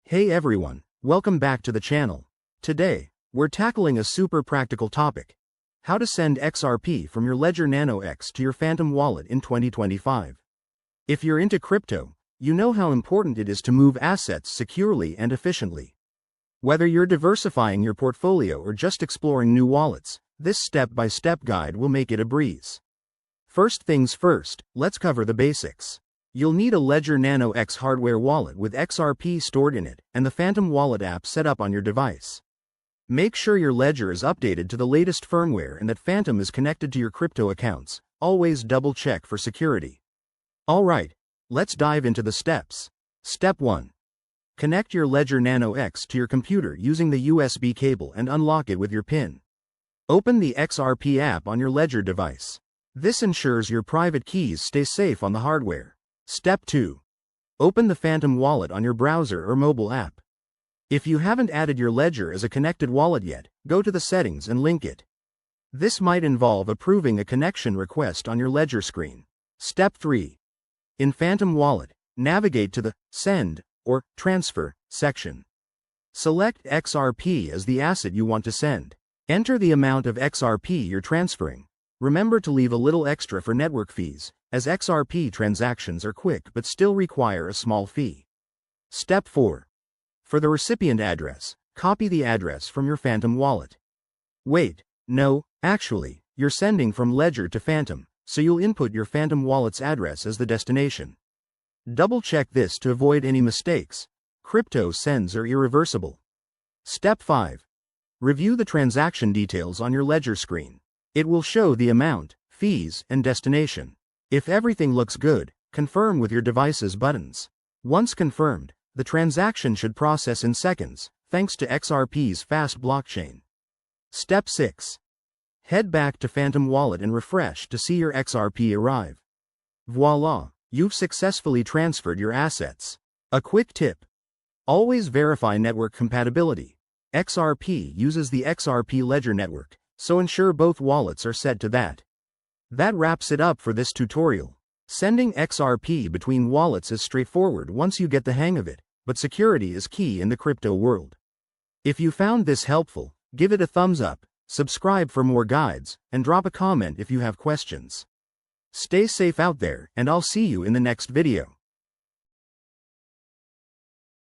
Hey everyone, welcome back to the channel. Today, we're tackling a super practical topic: how to send XRP from your Ledger Nano X to your Phantom wallet in 2025. If you're into crypto, you know how important it is to move assets securely and efficiently. Whether you're diversifying your portfolio or just exploring new wallets, this step-by-step guide will make it a breeze. First things first, let's cover the basics. You'll need a Ledger Nano X hardware wallet with XRP stored in it and the Phantom Wallet app set up on your device. Make sure your Ledger is updated to the latest firmware and that Phantom is connected to your crypto accounts. Always double check for security. Alright, let's dive into the steps. Step 1. Connect your Ledger Nano X to your computer using the USB cable and unlock it with your PIN. Open the XRP app on your Ledger device. This ensures your private keys stay safe on the hardware. Step 2. Open the Phantom wallet on your browser or mobile app. If you haven't added your Ledger as a connected wallet yet, go to the settings and link it. This might involve approving a connection request on your Ledger screen. Step 3. In Phantom Wallet, navigate to the Send or Transfer section. Select XRP as the asset you want to send. Enter the amount of XRP you're transferring. Remember to leave a little extra for network fees, as XRP transactions are quick but still require a small fee. Step 4. For the recipient address, copy the address from your Phantom wallet. Wait, no, actually, you're sending from Ledger to Phantom, so you'll input your Phantom wallet's address as the destination. Double check this to avoid any mistakes. Crypto sends are irreversible. Step 5. Review the transaction details on your Ledger screen. It will show the amount, fees, and destination. If everything looks good, confirm with your device's buttons. Once confirmed, the transaction should process in seconds, thanks to XRP's fast blockchain. Step 6. Head back to Phantom Wallet and refresh to see your XRP arrive. Voila, you've successfully transferred your assets. A quick tip: always verify network compatibility. XRP uses the XRP Ledger network, so ensure both wallets are set to that. That wraps it up for this tutorial. Sending XRP between wallets is straightforward once you get the hang of it, but security is key in the crypto world. If you found this helpful, give it a thumbs up, subscribe for more guides, and drop a comment if you have questions. Stay safe out there, and I'll see you in the next video.